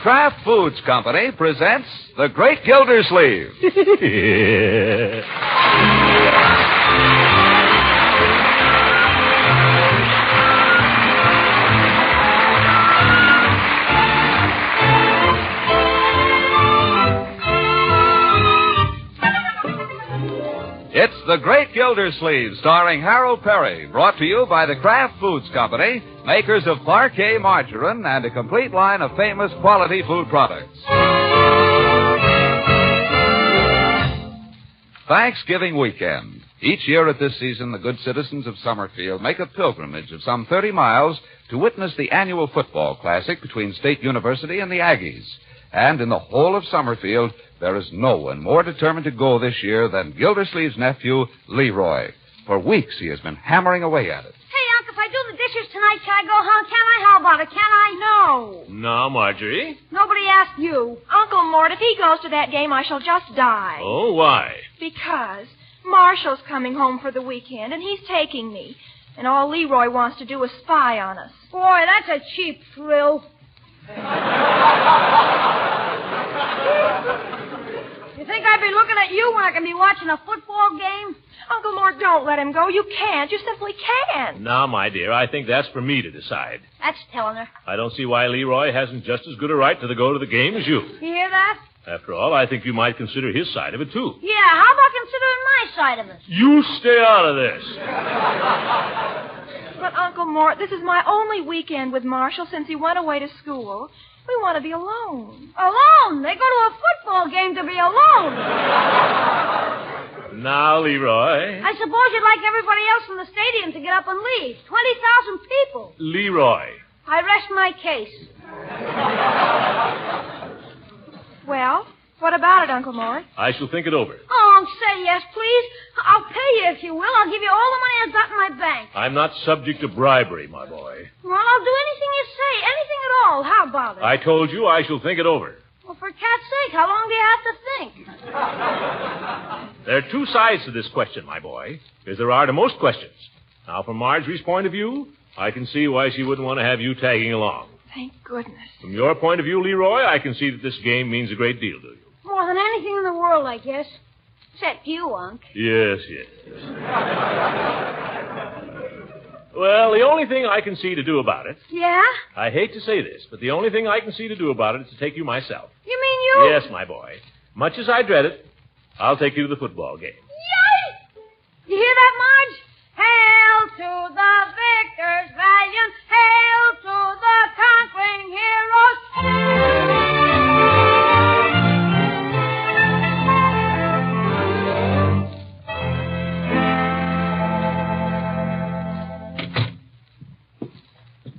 Kraft Foods Company presents The Great Gildersleeve. It's The Great Gildersleeve, starring Harold Perry, brought to you by the Kraft Foods Company, makers of Parquet margarine and a complete line of famous quality food products. Thanksgiving weekend. Each year at this season, the good citizens of Summerfield make a pilgrimage of some 30 miles to witness the annual football classic between State University and the Aggies. And in the whole of Summerfield, there is no one more determined to go this year than Gildersleeve's nephew, Leroy. For weeks he has been hammering away at it. Hey, Unc, if I do the dishes tonight, can I go home? Can I? How about it? Can I? No. No, Marjorie. Nobody asked you. Uncle Mort, if he goes to that game, I shall just die. Oh, why? Because Marshall's coming home for the weekend, and he's taking me. And all Leroy wants to do is spy on us. Boy, that's a cheap thrill. You think I'd be looking at you when I can be watching a football game? Uncle Mort, don't let him go. You can't. You simply can't. Now, my dear, I think that's for me to decide. That's telling her. I don't see why Leroy hasn't just as good a right to go to the game as you. You hear that? After all, I think you might consider his side of it, too. Yeah, how about considering my side of it? You stay out of this. But, Uncle Mort, this is my only weekend with Marshall since he went away to school. We want to be alone. Alone? They go to a football game to be alone. Now, Leroy. I suppose you'd like everybody else in the stadium to get up and leave. 20,000 people. Leroy. I rest my case. Well, what about it, Uncle Mort? I shall think it over. Oh, say yes, please. I'll pay you if you will. I'll give you all the money I've got in my bank. I'm not subject to bribery, my boy. Well, I'll do anything you say. Anything at all. How about it? I told you I shall think it over. Well, for cat's sake, how long do you have to think? There are two sides to this question, my boy, as there are to most questions. Now, from Marjorie's point of view, I can see why she wouldn't want to have you tagging along. Thank goodness. From your point of view, Leroy, I can see that this game means a great deal to you. More than anything in the world, I guess. Except you, Unc. Yes. Well, the only thing I can see to do about it... Yeah? I hate to say this, but the only thing I can see to do about it is to take you myself. You mean you? Yes, my boy. Much as I dread it, I'll take you to the football game. Yay! You hear that, Marge? Hail to the victors valiant. Hail to the conquering heroes.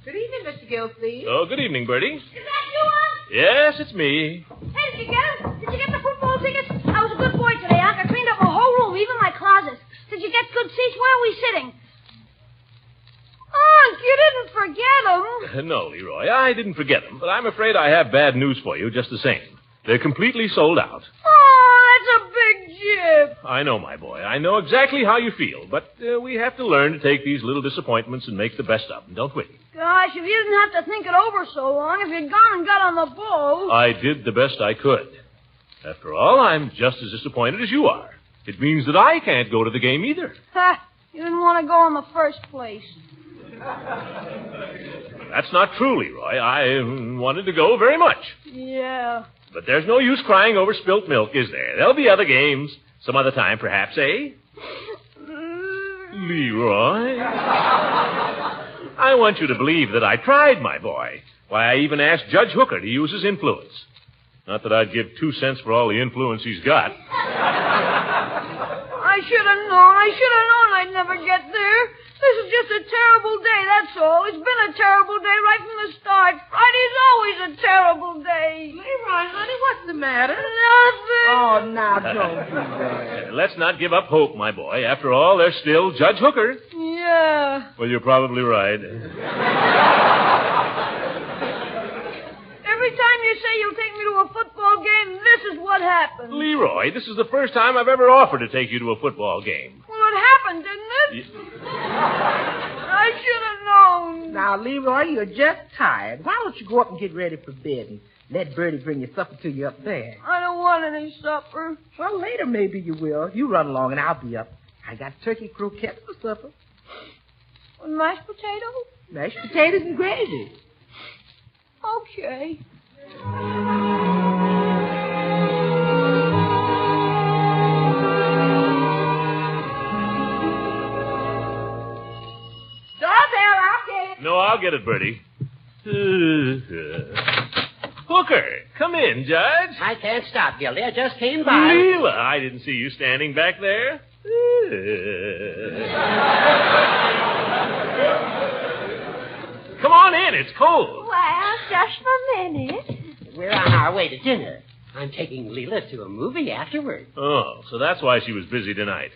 Good evening, Mr. Gildersleeve. Oh, good evening, Bertie. Is that you, Unc? Yes, it's me. Hey, did you get them? Did you get the football tickets? I was a good boy today, Unc. I cleaned up my whole room, even my closet. Did you get good seats? Where are we sitting? Unc, you didn't forget them. No, Leroy, I didn't forget them, but I'm afraid I have bad news for you just the same. They're completely sold out. Oh, that's a big jip. I know, my boy. I know exactly how you feel, but we have to learn to take these little disappointments and make the best of them, don't we? Gosh, if you didn't have to think it over so long, if you'd gone and got on the ball. I did the best I could. After all, I'm just as disappointed as you are. It means that I can't go to the game either. Ha! You didn't want to go in the first place. That's not true, Leroy. I wanted to go very much. Yeah. But there's no use crying over spilt milk, is there? There'll be other games. Some other time, perhaps, eh? Leroy? I want you to believe that I tried, my boy. Why, I even asked Judge Hooker to use his influence. Not that I'd give 2 cents for all the influence he's got. I should have known. I'd never get there. This is just a terrible day, that's all. It's been a terrible day right from the start. Friday's always a terrible day. Leroy, honey, what's the matter? Nothing. Oh, now, don't do that. Let's not give up hope, my boy. After all, there's still Judge Hooker. Yeah. Well, you're probably right. Every time you say you'll take me to a football game, this is what happens. Leroy, this is the first time I've ever offered to take you to a football game. Well, it happened, didn't it? I should have known. Now, Leroy, you're just tired. Why don't you go up and get ready for bed? Let Bertie bring your supper to you up there. I don't want any supper. Well, later maybe you will. You run along and I'll be up. I got turkey croquettes for supper. With mashed potatoes? Mashed potatoes and gravy. Okay. Doorbell, I'll get it. No, I'll get it, Bertie. Hooker, come in, Judge. I can't stop, Gildy. I just came by. Leela, I didn't see you standing back there. Come on in, it's cold. Well, just for a minute. We're on our way to dinner. I'm taking Leela to a movie afterward. Oh, so that's why she was busy tonight.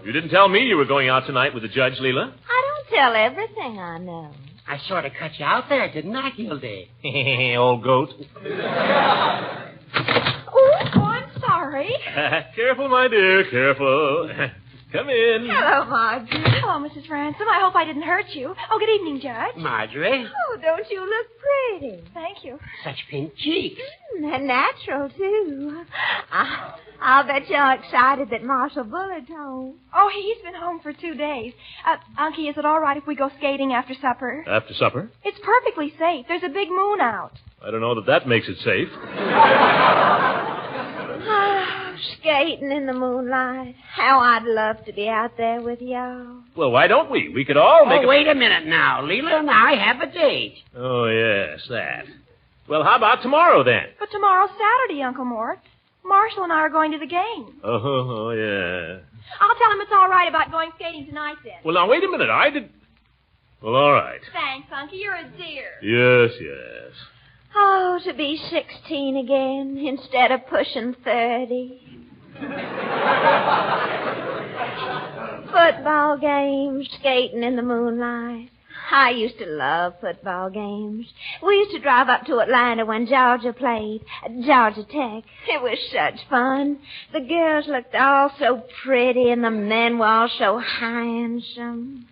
You didn't tell me you were going out tonight with the judge, Leela. I don't tell everything I know. I sort of cut you out there, didn't I, Gildy? Old goat. Oh, I'm sorry. Careful, my dear, careful. Come in. Hello, Marjorie. Hello, Mrs. Ransom. I hope I didn't hurt you. Oh, good evening, Judge. Marjorie, Oh, don't you look pretty? Thank you. such pink cheeks. And natural, too. I'll bet you're excited that Marshal Bullard's home. Oh, he's been home for 2 days. Unky, is it all right if we go skating after supper? After supper? It's perfectly safe. There's a big moon out. I don't know that makes it safe. Skating in the moonlight. How I'd love to be out there with y'all. Well, why don't we? We could all make Wait a minute now. Leela and I have a date. Oh, yes, that. Well, how about tomorrow, then? But tomorrow's Saturday, Uncle Mort. Marshall and I are going to the game. Oh, yeah. I'll tell him it's all right about going skating tonight, then. Well, now, wait a minute. I did... Well, all right. Thanks, Unky. You're a dear. Yes, yes. Oh, to be 16 again instead of pushing 30. Football games, skating in the moonlight. I used to love football games. We used to drive up to Atlanta when Georgia played, Georgia Tech. It was such fun. The girls looked all so pretty and the men were all so handsome.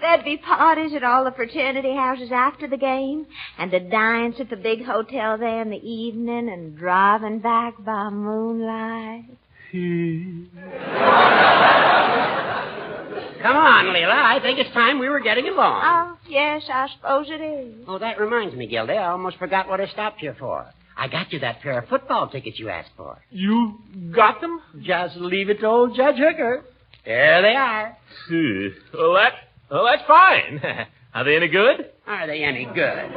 There'd be parties at all the fraternity houses after the game, and a dance at the big hotel there in the evening, and driving back by moonlight. Come on, Leela. I think it's time we were getting along. Oh, yes, I suppose it is. Oh, that reminds me, Gildy. I almost forgot what I stopped here for. I got you that pair of football tickets you asked for. You got them? Just leave it to old Judge Hooker. There they are. Well, that's fine. Are they any good? Are they any good?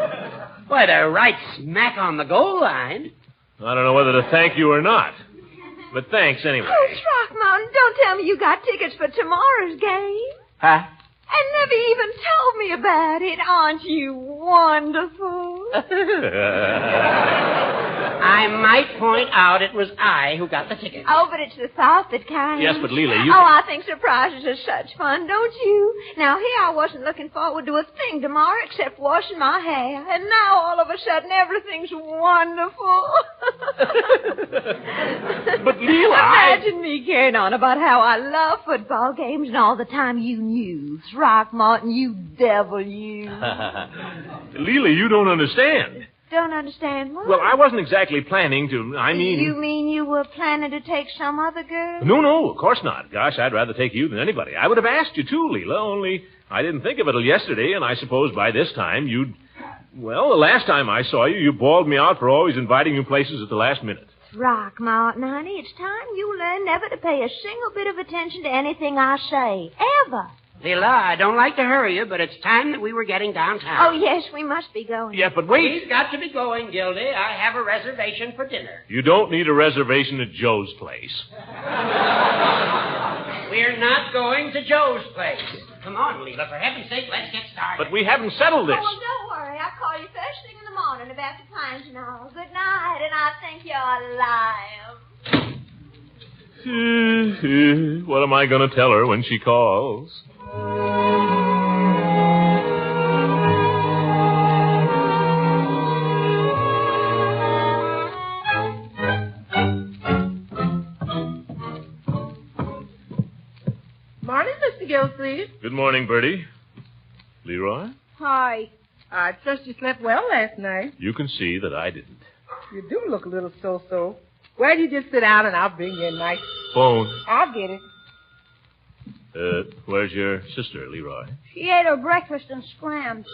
Why, they're right smack on the goal line. I don't know whether to thank you or not. But thanks anyway. Oh, Throckmorton, don't tell me you got tickets for tomorrow's game. Huh? And never even told me about it. Aren't you wonderful? I might point out it was I who got the ticket. Oh, but it's the thought that counts. Yes, but Leela, you... Oh, I think surprises are such fun, don't you? Now, here I wasn't looking forward to a thing tomorrow except washing my hair. And now, all of a sudden, everything's wonderful. But, Leela, Imagine me carrying on about how I love football games and all the time you knew. Throckmorton, you devil, you. Leela, you don't understand. Don't understand what? Well, I wasn't exactly planning to... You mean you were planning to take some other girl? No, of course not. Gosh, I'd rather take you than anybody. I would have asked you, too, Leela, only I didn't think of it till yesterday, and I suppose by this time you'd... Well, the last time I saw you, you bawled me out for always inviting you places at the last minute. Throckmorton, honey, it's time you learn never to pay a single bit of attention to anything I say. Ever. Leela, I don't like to hurry you, but it's time that we were getting downtown. Oh, yes, we must be going. Yeah, but wait. We've got to be going, Gildy. I have a reservation for dinner. You don't need a reservation at Joe's place. We're not going to Joe's place. Come on, Leela. For heaven's sake, let's get started. But we haven't settled this. Oh, well, don't worry. I'll call you first thing in the morning about the plans and all. Good night, and I think you're lying. What am I going to tell her when she calls? Morning, Gildersleeve. Good morning, Bertie. Leroy? Hi. I trust you slept well last night. You can see that I didn't. You do look a little so-so. Well, you just sit down and I'll bring you a nice... Phone. I'll get it. Where's your sister, Leroy? She ate her breakfast and scrammed.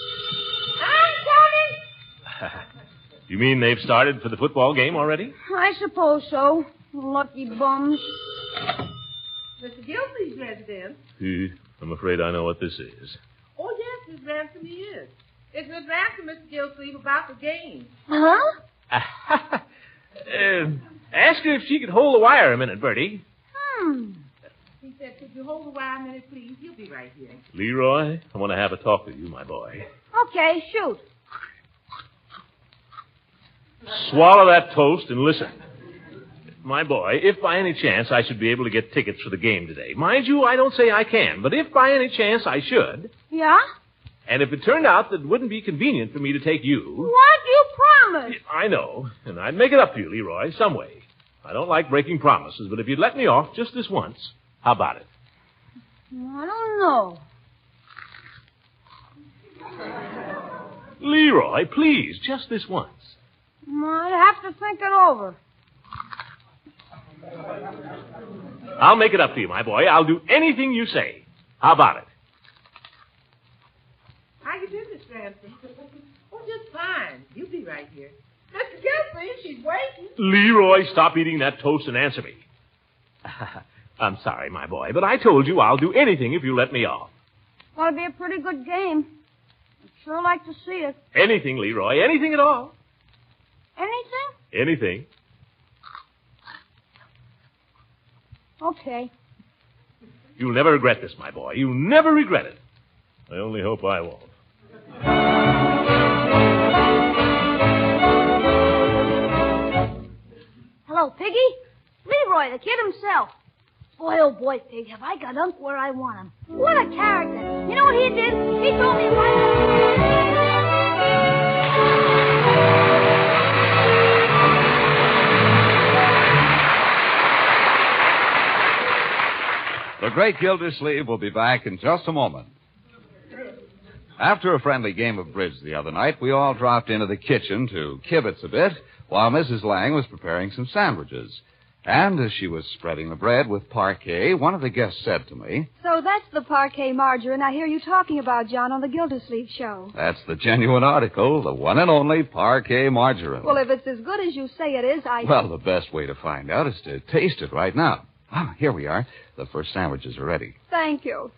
I'm coming. You mean they've started for the football game already? I suppose so. Lucky bums. Mr. Gildersleeve's residence. I'm afraid I know what this is. Oh, yes, Miss Ransom he is. It's Miss Ransom, Mr. Gildersleeve, about the game. Huh? Ask her if she could hold the wire a minute, Bertie. He said, could you hold the wire a minute, please? He'll be right here. Leroy, I want to have a talk with you, my boy. Okay, shoot. Swallow that toast and listen. My boy, if by any chance I should be able to get tickets for the game today, mind you, I don't say I can, but if by any chance I should, Yeah? and if it turned out that it wouldn't be convenient for me to take you... What? You promised. I know, and I'd make it up to you, Leroy, some way. I don't like breaking promises, but if you'd let me off just this once, how about it? I don't know. Leroy, please, just this once. I'd have to think it over. I'll make it up to you, my boy. I'll do anything you say. How about it? How you doing, Miss Ransom? Oh, just fine. You'll be right here. Mr. Gildersleeve, she's waiting. Leroy, stop eating that toast and answer me. I'm sorry, my boy, but I told you I'll do anything if you let me off. Well, it'll be a pretty good game. I'd sure like to see it. Anything, Leroy. Anything at all. Anything? Anything. Okay. You'll never regret this, my boy. You'll never regret it. I only hope I won't. Hello, Piggy. Leroy, the kid himself. Boy, oh boy, Pig, have I got Unc where I want him. What a character. You know what he did? He told me right... The great Gildersleeve will be back in just a moment. After a friendly game of bridge the other night, we all dropped into the kitchen to kibitz a bit while Mrs. Lang was preparing some sandwiches. And as she was spreading the bread with parquet, one of the guests said to me, So that's the parquet margarine I hear you talking about, John, on the Gildersleeve show. That's the genuine article, the one and only parquet margarine. Well, if it's as good as you say it is, Well, the best way to find out is to taste it right now. Ah, here we are. The first sandwiches are ready. Thank you.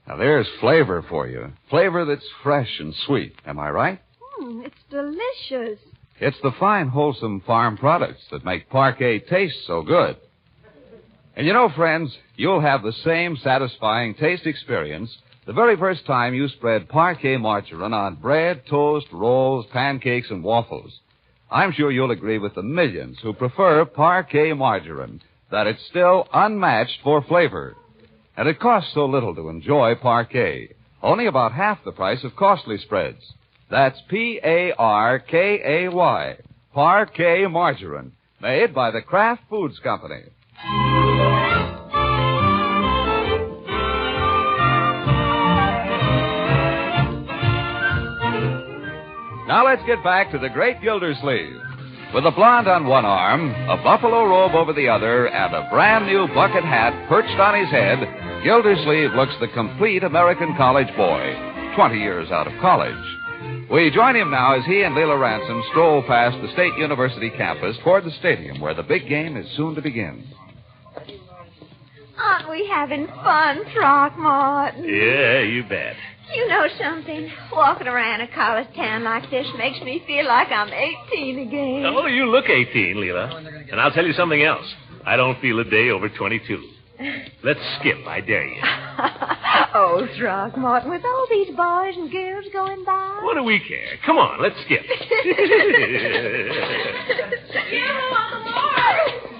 Now, there's flavor for you. Flavor that's fresh and sweet. Am I right? It's delicious. It's the fine, wholesome farm products that make parquet taste so good. And you know, friends, you'll have the same satisfying taste experience the very first time you spread parquet margarine on bread, toast, rolls, pancakes, and waffles. I'm sure you'll agree with the millions who prefer parquet margarine, that it's still unmatched for flavor. And it costs so little to enjoy parquet. Only about half the price of costly spreads. That's Parkay, parquet margarine, made by the Kraft Foods Company. Now let's get back to the great Gildersleeve. With a blonde on one arm, a buffalo robe over the other, and a brand new bucket hat perched on his head, Gildersleeve looks the complete American college boy, 20 years out of college. We join him now as he and Leila Ransom stroll past the State University campus toward the stadium where the big game is soon to begin. Aren't we having fun, Throckmorton? Yeah, you bet. You know something? Walking around a college town like this makes me feel like I'm 18 again. Oh, you look 18, Leila. And I'll tell you something else. I don't feel a day over 22. Let's skip, I dare you. Oh, Throckmorton, with all these boys and girls going by. What do we care? Come on, let's skip.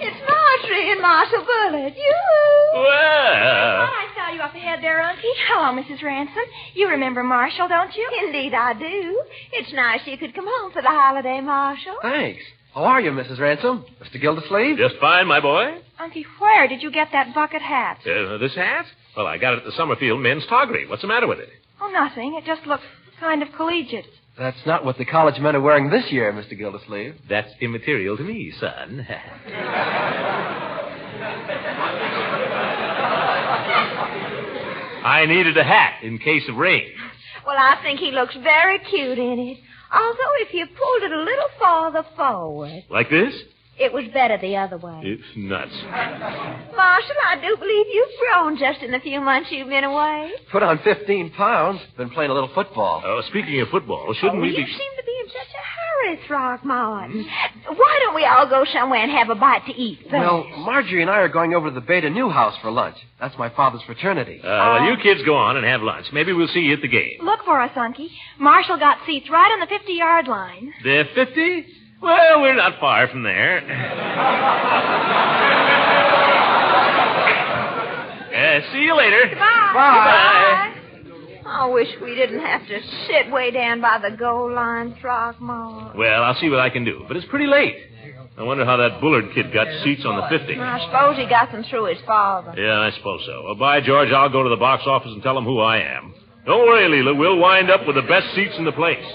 It's Marjorie and Marshall Bullitt. Yoo-hoo! Well. I saw you up ahead there, Unky. Hello, Mrs. Ransom. You remember Marshall, don't you? Indeed, I do. It's nice you could come home for the holiday, Marshall. Thanks. How are you, Mrs. Ransom? Mr. Gildersleeve? Just fine, my boy. Unky, where did you get that bucket hat? This hat? Well, I got it at the Summerfield Men's Toggery. What's the matter with it? Oh, nothing. It just looks kind of collegiate. That's not what the college men are wearing this year, Mr. Gildersleeve. That's immaterial to me, son. I needed a hat in case of rain. Well, I think he looks very cute in it. Although if you pulled it a little farther forward, Like this? it was better the other way. It's nuts. Marshal, I do believe you've grown just in the few months you've been away. Put on 15 pounds. Been playing a little football. Oh, speaking of football, shouldn't we You be... seem to be in such a hurry, Throckmorton. Why don't we all go somewhere and have a bite to eat first? Well, Marjorie and I are going over to the Beta Newhouse for lunch. That's my father's fraternity. Well, you kids go on and have lunch. Maybe we'll see you at the game. Look for us, Unky. Marshall got seats right on the 50-yard line. The 50? Well, we're not far from there. See you later. Bye. I wish we didn't have to sit way down by the goal line, Throckmorton. Well, I'll see what I can do. But it's pretty late. I wonder how that Bullard kid got seats on the 50. I suppose he got them through his father. Yeah, I suppose so. Well, by George, I'll go to the box office and tell them who I am. Don't worry, Leela. We'll wind up with the best seats in the place.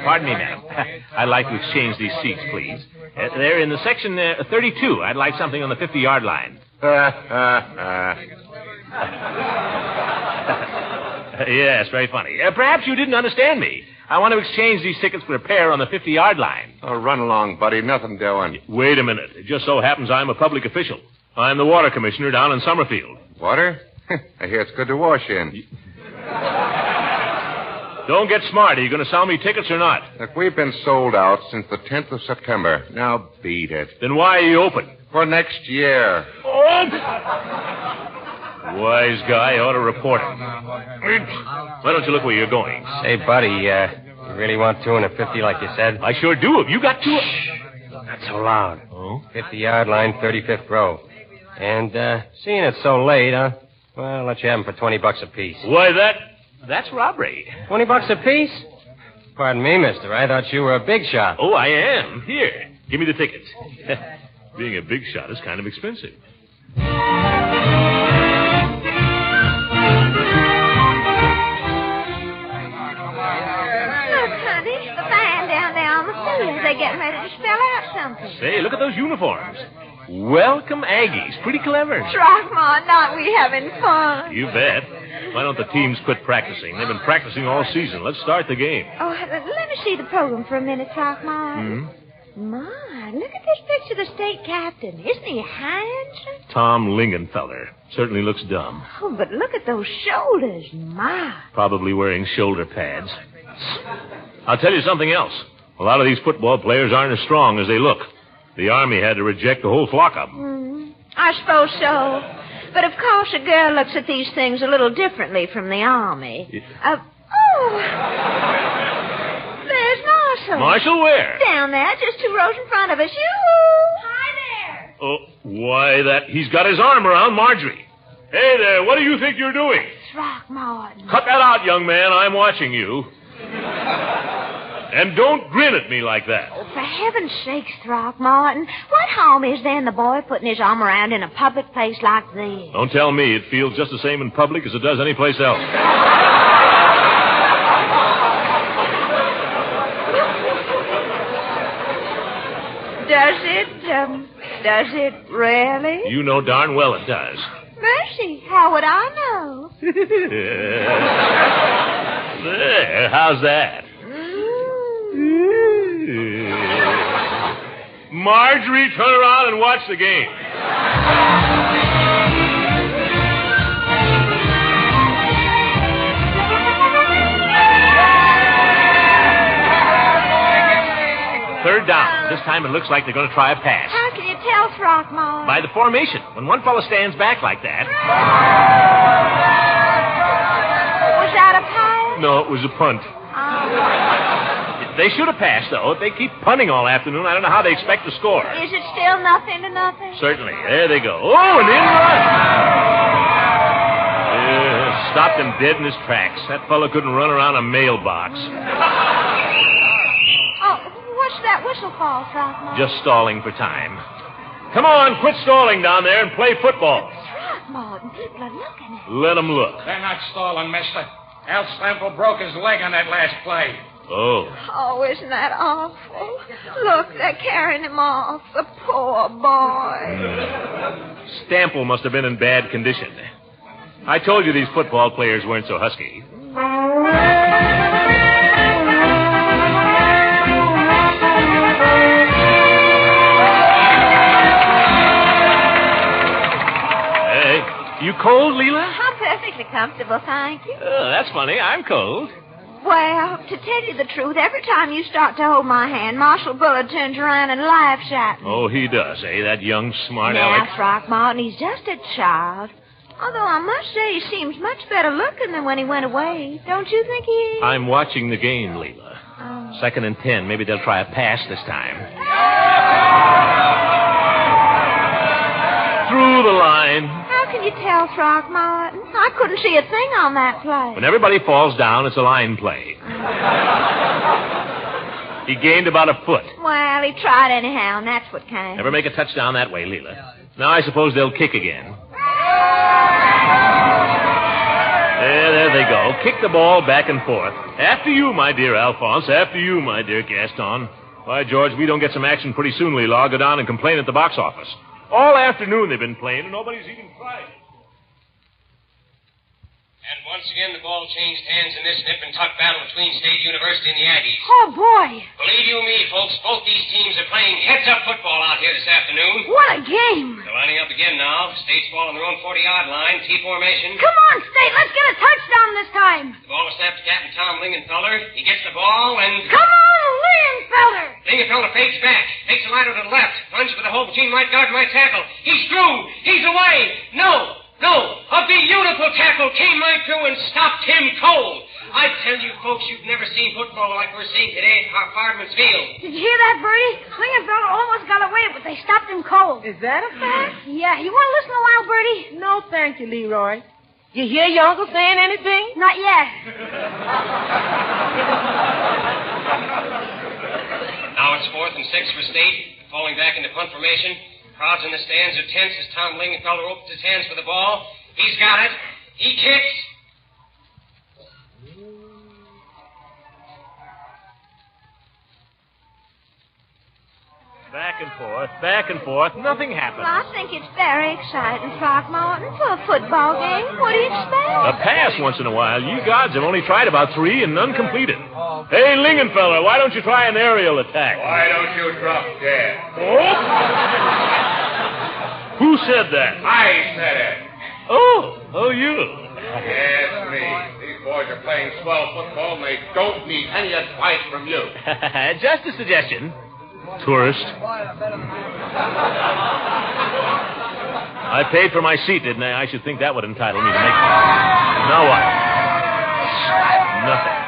Pardon me, madam. I'd like to exchange these seats, please. They're in the section 32. I'd like something on the 50-yard line. Yes, very funny. Perhaps you didn't understand me. I want to exchange these tickets for a pair on the 50-yard line. Oh, run along, buddy. Nothing doing. Wait a minute. It just so happens I'm a public official. I'm the water commissioner down in Summerfield. Water? I hear it's good to wash in. Don't get smart. Are you going to sell me tickets or not? Look, we've been sold out since the 10th of September. Now beat it. Then why are you open? For next year. Oh! Wise guy ought to report it. Why don't you look where you're going? Say, buddy, you really want 2 and a 50 like you said? I sure do. Have you got two? Not so loud. Oh? 50-yard line, 35th row. And, seeing it's so late, well, I'll let you have them for $20 apiece. Why, that's robbery. $20 apiece? Pardon me, mister. I thought you were a big shot. Oh, I am. Here, give me the tickets. Being a big shot is kind of expensive. They're getting ready to spell out something. Say, look at those uniforms. Welcome, Aggies. Pretty clever. Throckmorton, aren't we having fun? You bet. Why don't the teams quit practicing? They've been practicing all season. Let's start the game. Oh, let me see the program for a minute, Throckmorton. My, look at this picture of the state captain. Isn't he handsome? Tom Lingenfeller. Certainly looks dumb. Oh, but look at those shoulders. My. Probably wearing shoulder pads. I'll tell you something else. A lot of these football players aren't as strong as they look. The Army had to reject a whole flock of them. I suppose so. But, of course, a girl looks at these things a little differently from the Army. There's Marshall. Marshall where? Down there, just 2 rows in front of us. Yoo-hoo! Hi there. Oh, why, he's got his arm around Marjorie. Hey there, what do you think you're doing? Throckmorton. Cut that out, young man. I'm watching you. And don't grin at me like that. Oh, for heaven's sakes, Throckmorton, what harm is there in the boy putting his arm around in a public place like this? Don't tell me. It feels just the same in public as it does anyplace else. Does it really? You know darn well it does. Mercy, how would I know? There, how's that? Marjorie, turn around and watch the game. Third down. This time it looks like they're going to try a pass. How can you tell, Throckmorton? By the formation. When one fellow stands back like that. Was that a pass? No, it was a punt. They should have passed, though. If they keep punting all afternoon, I don't know how they expect to score. Is it still 0-0? Certainly. There they go. Oh, an in run. Stopped him dead in his tracks. That fellow couldn't run around a mailbox. Oh, What's that whistle for, Throckmorton? Just stalling for time. Come on, quit stalling down there and play football. Throckmorton, people are looking at Let them look. They're not stalling, mister. Al Stample broke his leg on that last play. Oh. Oh, isn't that awful? Look, they're carrying him off. The poor boy. Stample must have been in bad condition. I told you these football players weren't so husky. Hey, you cold, Leela? I'm perfectly comfortable, thank you. That's funny. I'm cold. Well, to tell you the truth, every time you start to hold my hand, Marshal Bullard turns around and laughs at me. Oh, he does, eh? That young smart Now, aleck. Throckmorton, he's just a child. Although I must say he seems much better looking than when he went away. Don't you think he is? I'm watching the game, Leela. Oh. 2nd and 10. Maybe they'll try a pass this time. Through the line. How can you tell, Throckmorton? I couldn't see a thing on that play. When everybody falls down, it's a line play. He gained about a foot. Well, he tried anyhow, and that's what counts. Never make a touchdown that way, Leela. Now I suppose they'll kick again. There they go. Kick the ball back and forth. After you, my dear Alphonse. After you, my dear Gaston. Why, George, we don't get some action pretty soon, Leela. I'll go down and complain at the box office. All afternoon they've been playing, and nobody's even tried. And once again, the ball changed hands in this nip and tuck battle between State University and the Aggies. Oh, boy. Believe you me, folks, both these teams are playing heads-up football out here this afternoon. What a game. They're lining up again now. State's ball on their own 40-yard line, T formation. Come on, State. Let's get a touchdown this time. The ball was snapped to Captain Tom Lingenfeller. He gets the ball and... Come on, Lingenfeller. Lingenfeller fakes back, takes a line to the left, runs for the hole between right guard and right tackle. He's through. He's away. No, a beautiful tackle came right through and stopped him cold. I tell you, folks, you've never seen football like we're seeing today at Fireman's Field. Did you hear that, Bertie? Lingenfeller almost got away, but they stopped him cold. Is that a fact? Yeah, you want to listen a while, Bertie? No, thank you, Leroy. You hear your uncle saying anything? Not yet. Now it's 4th and 6 for State, falling back into punt formation. Crowds in the stands are tense as Tom Lingenfeller opens his hands for the ball. He's got it. He kicks. Back and forth. Nothing happened. Well, I think it's very exciting, Throckmorton, for a football game. What do you expect? A pass once in a while. Ye gods have only tried about 3 and none completed. Hey, Lingenfeller, why don't you try an aerial attack? Why don't you drop dead? Oh? Who said that? I said it. Oh, you. Yes, me. These boys are playing swell football, and they don't need any advice from you. Just a suggestion. Tourist. I paid for my seat, didn't I? I should think that would entitle me to make... Now what? Nothing.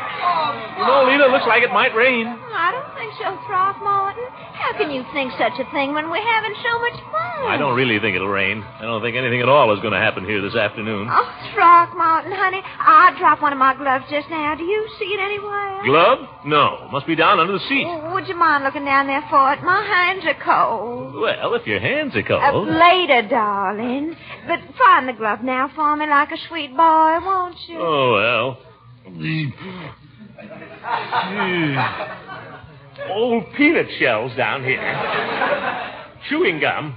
You know, Lena, looks like it might rain. I don't think so, Throckmorton. How can you think such a thing when we're having so much fun? I don't really think it'll rain. I don't think anything at all is going to happen here this afternoon. Oh, Throckmorton, honey, I dropped one of my gloves just now. Do you see it anywhere? Glove? No. Must be down under the seat. Oh, would you mind looking down there for it? My hands are cold. Well, if your hands are cold... Later, darling. But find the glove now for me like a sweet boy, won't you? Oh, well... Old peanut shells down here. Chewing gum.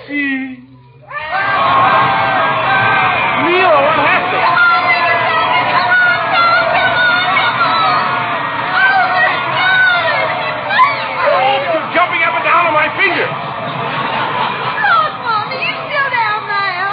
Neil, what happened? Oh, you're jumping up and down on my fingers. Look, Mommy, you still down there?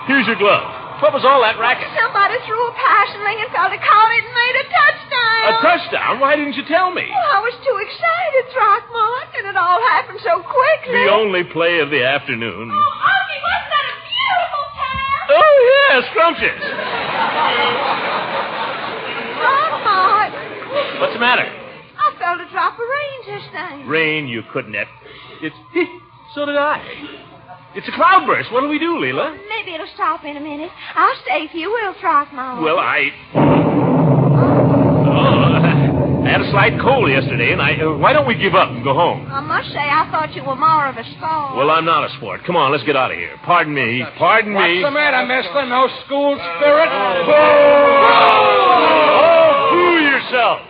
Here's your glove. What was all that racket? Somebody threw a pass and Lingenfeller caught it and made a touchdown. A touchdown? Why didn't you tell me? Well, I was too excited, Throckmorton, and it all happened so quickly. The only play of the afternoon. Oh, Unky, wasn't that a beautiful pass? Oh, yeah, scrumptious. Throckmorton. What's the matter? I felt a drop of rain just then. Rain, you couldn't have. So did I. It's a cloudburst. What'll we do, Leela? Maybe it'll stop in a minute. I'll stay if you will, Throckmorton. Well, had a slight cold yesterday, and why don't we give up and go home? I must say, I thought you were more of a sport. Well, I'm not a sport. Come on, let's get out of here. Pardon me. Pardon me. What's the matter, mister? No school spirit? Oh, fool yourself.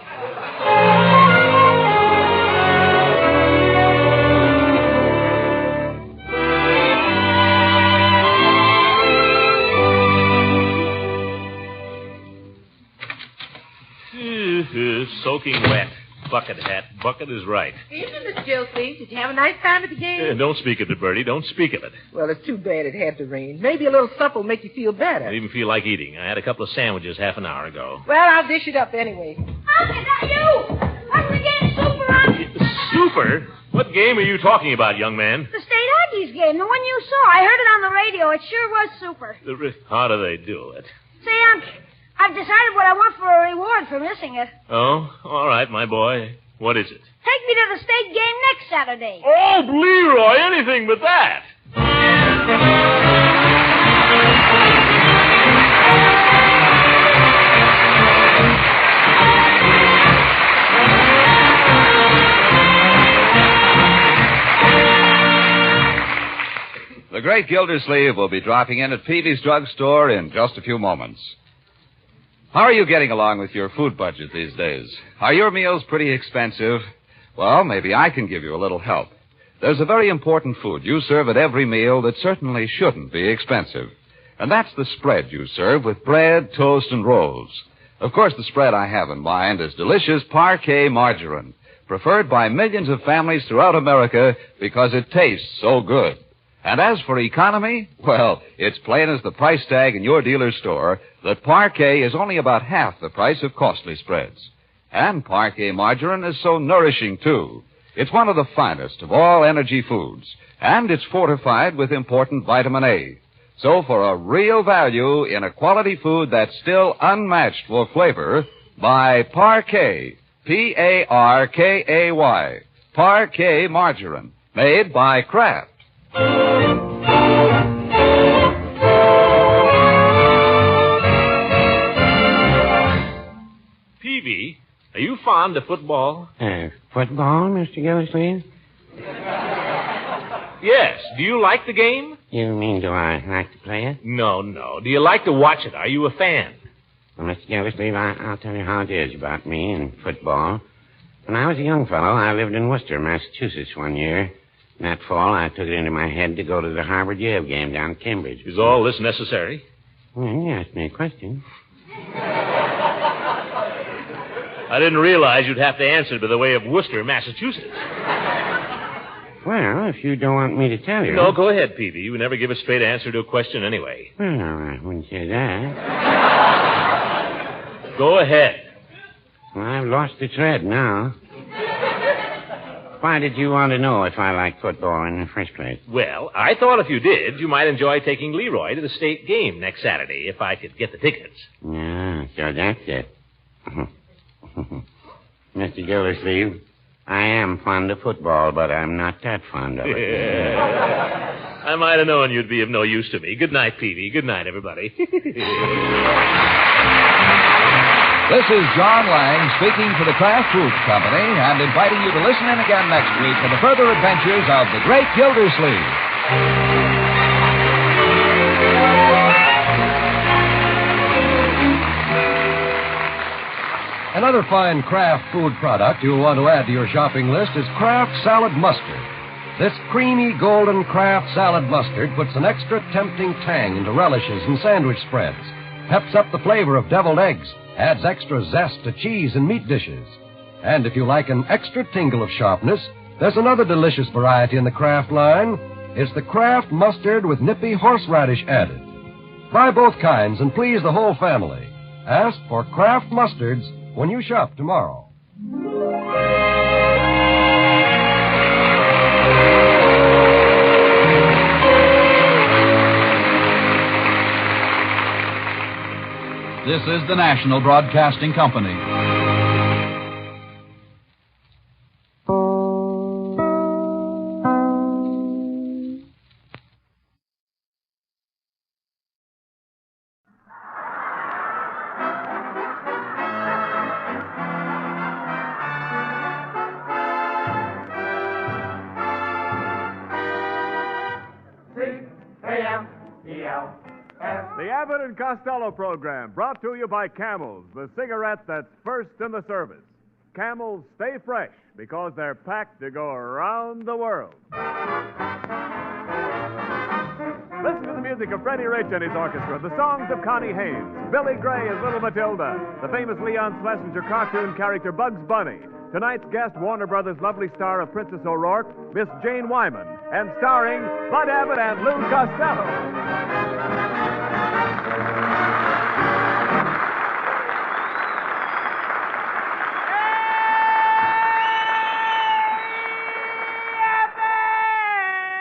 Soaking wet. Bucket hat. Bucket is right. Evening, Miss Gildersleeve. Did you have a nice time at the game? Don't speak of it, Bertie. Don't speak of it. Well, it's too bad it had to rain. Maybe a little supper will make you feel better. I even feel like eating. I had a couple of sandwiches half an hour ago. Well, I'll dish it up anyway. Unc, is that you? Wasn't the game super, Unc? Super? What game are you talking about, young man? The State Aggies game, the one you saw. I heard it on the radio. It sure was super. How do they do it? Say, Unc, I've decided what I want for a reward for missing it. Oh, all right, my boy. What is it? Take me to the state game next Saturday. Oh, Leroy, anything but that. The great Gildersleeve will be dropping in at Peavy's drugstore in just a few moments. How are you getting along with your food budget these days? Are your meals pretty expensive? Well, maybe I can give you a little help. There's a very important food you serve at every meal that certainly shouldn't be expensive. And that's the spread you serve with bread, toast, and rolls. Of course, the spread I have in mind is delicious parquet margarine, preferred by millions of families throughout America because it tastes so good. And as for economy, well, it's plain as the price tag in your dealer's store that parquet is only about half the price of costly spreads. And parquet margarine is so nourishing, too. It's one of the finest of all energy foods, and it's fortified with important vitamin A. So for a real value in a quality food that's still unmatched for flavor, buy Parquet, P-A-R-K-A-Y, Parquet margarine, made by Kraft. Peavy, are you fond of football? Football, Mr. Gildersleeve? Yes. Do you like the game? You mean, do I like to play it? No. Do you like to watch it? Are you a fan? Well, Mr. Gildersleeve, I'll tell you how it is about me and football. When I was a young fellow, I lived in Worcester, Massachusetts one year. That fall, I took it into my head to go to the Harvard-Yale game down at Cambridge. Is all this necessary? Well, you asked me a question. I didn't realize you'd have to answer it by the way of Worcester, Massachusetts. Well, if you don't want me to tell you... No, go ahead, Peavy. You never give a straight answer to a question anyway. Well, I wouldn't say that. Go ahead. Well, I've lost the thread now. Why did you want to know if I like football in the first place? Well, I thought if you did, you might enjoy taking Leroy to the state game next Saturday, if I could get the tickets. Yeah, so that's it. Mr. Gildersleeve, I am fond of football, but I'm not that fond of it. I might have known you'd be of no use to me. Good night, Peavy. Good night, everybody. This is John Lang speaking for the Kraft Foods Company and inviting you to listen in again next week for the further adventures of the great Gildersleeve. Another fine Kraft food product you'll want to add to your shopping list is Kraft Salad Mustard. This creamy golden Kraft salad mustard puts an extra tempting tang into relishes and sandwich spreads, peps up the flavor of deviled eggs, adds extra zest to cheese and meat dishes. And if you like an extra tingle of sharpness, there's another delicious variety in the Kraft line. It's the Kraft mustard with nippy horseradish added. Buy both kinds and please the whole family. Ask for Kraft mustards when you shop tomorrow. This is the National Broadcasting Company. Abbott and Costello program brought to you by Camels, the cigarette that's first in the service. Camels stay fresh because they're packed to go around the world. Listen to the music of Freddie Rich and his orchestra, the songs of Connie Haynes, Billy Gray as Little Matilda, the famous Leon Schlesinger cartoon character Bugs Bunny. Tonight's guest, Warner Brothers' lovely star of Princess O'Rourke, Miss Jane Wyman, and starring Bud Abbott and Lou Costello.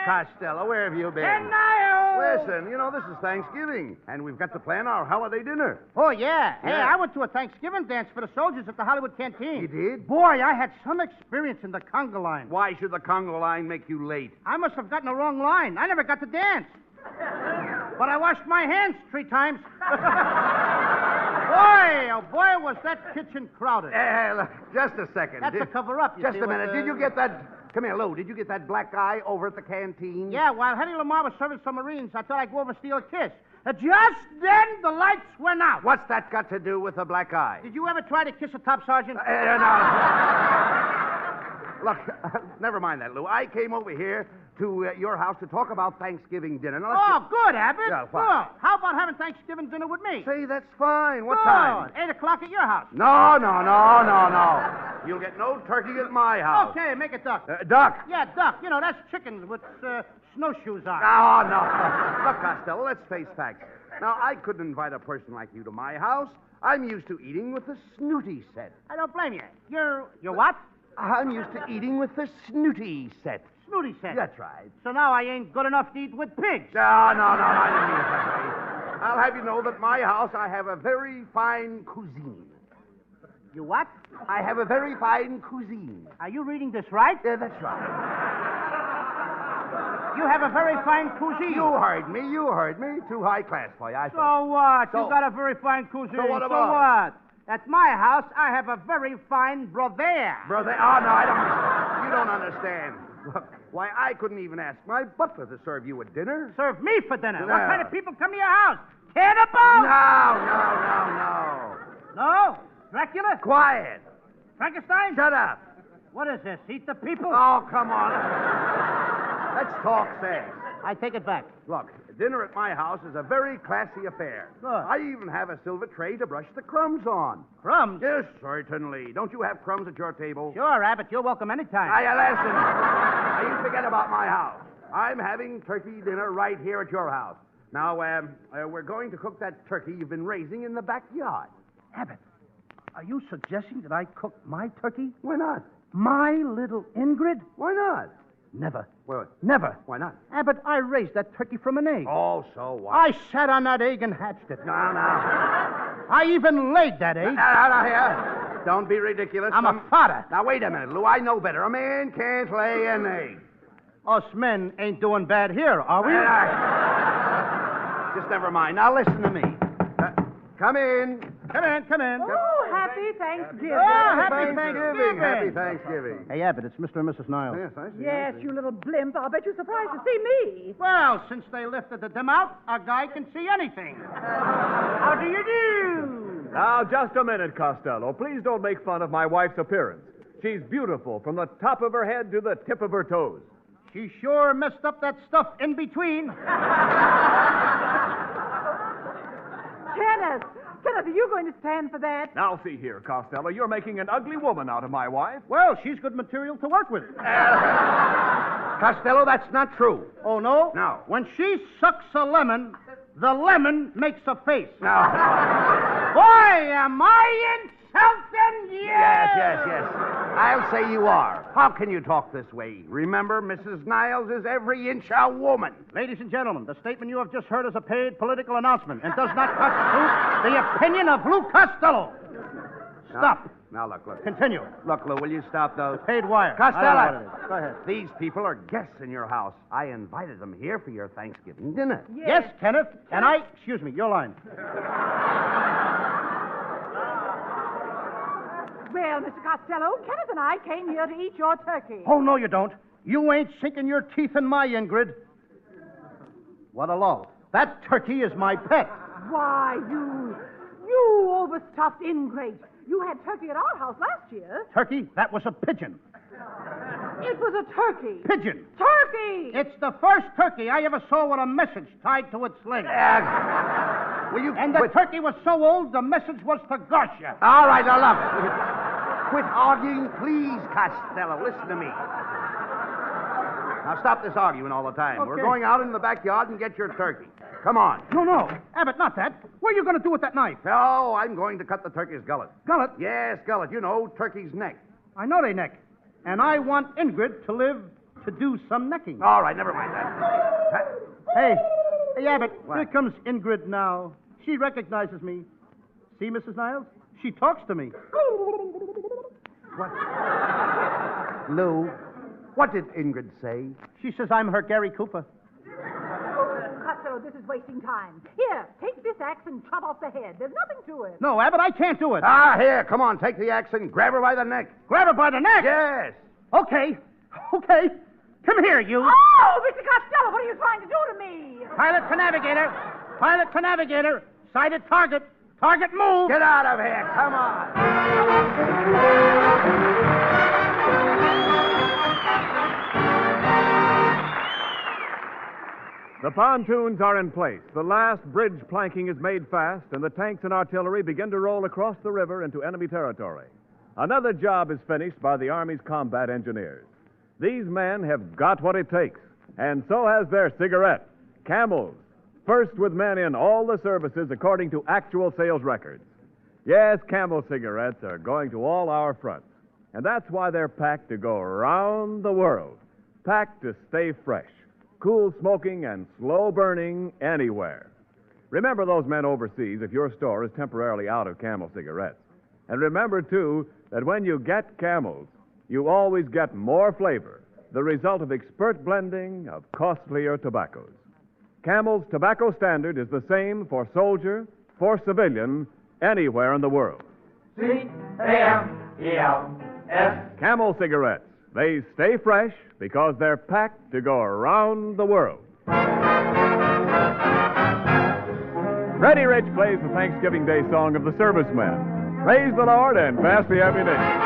Costello, where have you been? Listen, this is Thanksgiving, and we've got to plan our holiday dinner. Oh, yeah. Hey, Yeah. I went to a Thanksgiving dance for the soldiers at the Hollywood Canteen. You did? Boy, I had some experience in the conga line. Why should the Congo line make you late? I must have gotten the wrong line. I never got to dance. But I washed my hands 3 times. boy, was that kitchen crowded. Look, just a second. That's a cover-up, you Just see, a with minute. the- Did you get that... Come here, Lou. Did you get that black guy over at the canteen? Yeah, while Hetty Lamar was serving some Marines, I thought I'd go over and steal a kiss. Just then, the lights went out. What's that got to do with the black eye? Did you ever try to kiss a top sergeant? No. Look, never mind that, Lou. I came over here to your house to talk about Thanksgiving dinner. Now, let's Good, Abbott. Yeah, Good. fine. How about having Thanksgiving dinner with me? Say, that's fine. What Good. time? 8 o'clock at your house. No. You'll get no turkey at my house. Okay, make it duck. Duck? Yeah, duck. That's chicken with snowshoes on. No. Look, Costello, let's face facts. Now, I couldn't invite a person like you to my house. I'm used to eating with the snooty set. I don't blame you. You're what? I'm used to eating with the snooty set. Snooty set. That's right. So now I ain't good enough to eat with pigs. No, I didn't mean it that way. I'll have you know that at my house I have a very fine cuisine. You what? I have a very fine cuisine. Are you reading this right? Yeah, that's right. You have a very fine cuisine. You heard me. Too high class for you, I So thought. what? So- You got a very fine cuisine. So what So about what? At my house, I have a very fine brother. Brother, no, I don't. You don't understand. Look, why, I couldn't even ask my butler to serve you a dinner. Serve me for dinner. No. What kind of people come to your house? Cannibals? No. No? Dracula? Quiet. Frankenstein? Shut up. What is this? Eat the people? Oh, come on. Let's talk sense. I take it back. Look, dinner at my house is a very classy affair. Good. I even have a silver tray to brush the crumbs on. Crumbs? Yes, certainly. Don't you have crumbs at your table? Sure, Abbott. You're welcome anytime. Listen. Now, you forget about my house. I'm having turkey dinner right here at your house. Now, we're going to cook that turkey you've been raising in the backyard. Abbott, are you suggesting that I cook my turkey? Why not? My little Ingrid? Why not? Never. Well, Never. why not? Abbott, I raised that turkey from an egg. Oh, so what? I sat on that egg and hatched it. No. I even laid that egg. Here. Don't be ridiculous. I'm a father. Now, wait a minute, Lou. I know better. A man can't lay an egg. Us men ain't doing bad here, are we? Just never mind. Now, listen to me. Come in. Come in. Oh, happy Thanksgiving. Happy Thanksgiving. Happy Thanksgiving. Hey, Abbott, it's Mr. and Mrs. Niles. Yes, I see. Yes, you little blimp. I'll bet you're surprised to see me. Well, since they lifted the dim out, a guy can see anything. How do you do? Now, just a minute, Costello. Please don't make fun of my wife's appearance. She's beautiful from the top of her head to the tip of her toes. She sure messed up that stuff in between. Kenneth, are you going to stand for that? Now, see here, Costello. You're making an ugly woman out of my wife. Well, she's good material to work with. Costello, that's not true. Oh, no? No. When she sucks a lemon, the lemon makes a face. No. Boy, am I insulting you! Yes. I'll say you are. How can you talk this way? Remember, Mrs. Niles is every inch a woman. Ladies and gentlemen, the statement you have just heard is a paid political announcement and does not constitute the opinion of Lou Costello. Stop. Now, look. Continue. Look, Lou, will you stop those? Paid wire. Costello. I don't know what it is. Go ahead. These people are guests in your house. I invited them here for your Thanksgiving dinner. Yes, Kenneth. And excuse me, your line. Well, Mr. Costello, Kenneth and I came here to eat your turkey. Oh, no, you don't. You ain't sinking your teeth in my Ingrid. What a lull. That turkey is my pet. Why, you overstuffed ingrate. You had turkey at our house last year. Turkey? That was a pigeon. It was a turkey. Pigeon. Turkey! It's the first turkey I ever saw with a message tied to its leg. Will you And the turkey was so old, the message was to gosh you. All right, now look. Quit arguing, please, Costello. Listen to me. Now stop this arguing all the time. Okay. We're going out in the backyard and get your turkey. Come on. No. Abbott, not that. What are you going to do with that knife? Oh, I'm going to cut the turkey's gullet. Gullet? Yes, gullet. You know, turkey's neck. I know they neck. And I want Ingrid to live to do some necking. All right, never mind that. Hey, Abbott, What? here comes Ingrid now. She recognizes me. See, Mrs. Niles? She talks to me. What? Lou, what did Ingrid say? She says I'm her Gary Cooper. Costello, this is wasting time. Here, take this axe and chop off the head. There's nothing to it. No, Abbott, I can't do it. Here, come on, take the axe and grab her by the neck. Grab her by the neck? Yes. Okay. Come here, you. Oh, Mr. Costello, what are you trying to do to me? Pilot to navigator. Pilot to navigator. Sighted target. Target move. Get out of here. Come on. The pontoons are in place. The last bridge planking is made fast, and the tanks and artillery begin to roll across the river into enemy territory. Another job is finished by the Army's combat engineers. These men have got what it takes, and so has their cigarette, Camels, first with men in all the services according to actual sales records. Yes, Camel cigarettes are going to all our fronts, and that's why they're packed to go around the world, packed to stay fresh, cool smoking and slow burning anywhere. Remember those men overseas if your store is temporarily out of Camel cigarettes. And remember, too, that when you get Camels, you always get more flavor, the result of expert blending of costlier tobaccos. Camel's tobacco standard is the same for soldier, for civilian, anywhere in the world. C-A-M-E-L-S. Camel cigarettes. They stay fresh because they're packed to go around the world. Freddie Rich plays the Thanksgiving Day song of the servicemen. Praise the Lord and pass the ammunition.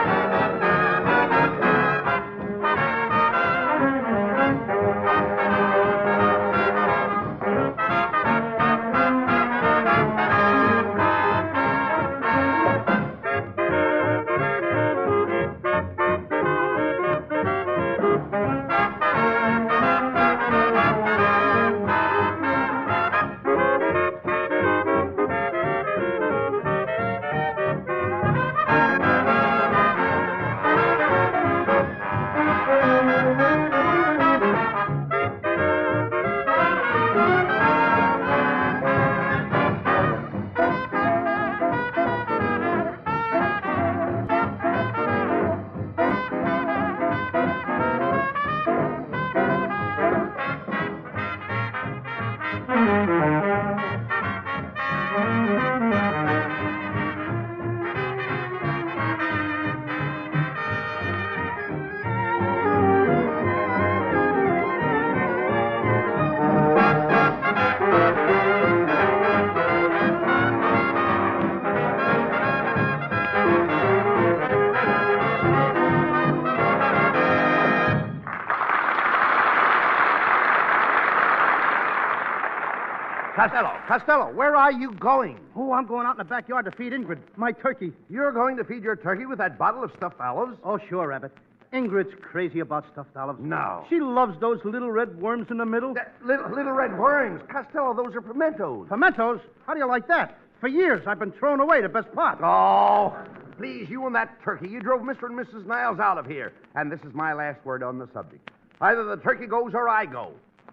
Costello, where are you going? Oh, I'm going out in the backyard to feed Ingrid, my turkey. You're going to feed your turkey with that bottle of stuffed olives? Oh, sure, Abbott. Ingrid's crazy about stuffed olives. No. She loves those little red worms in the middle. Little red worms. Costello, those are pimentos. Pimentos? How do you like that? For years, I've been throwing away the best part. Oh, please, you and that turkey. You drove Mr. and Mrs. Niles out of here. And this is my last word on the subject. Either the turkey goes or I go.